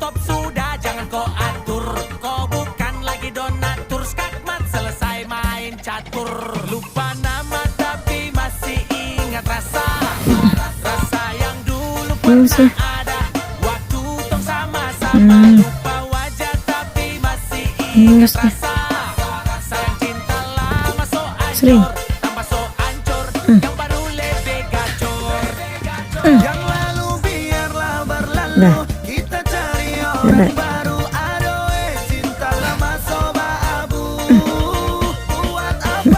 stop sudah, jangan kau atur. Kau bukan lagi donatur, skakmat selesai main catur. Lupa nama tapi masih ingat rasa. Rasa yang dulu pernah ada. Waktu tong sama-sama. Lupa wajah tapi masih ingat rasa. Rasa yang cinta lama so ancur, tambah so ancur. Yang baru lebih gacor. Yang lalu biarlah berlalu. Kita cari orang baru.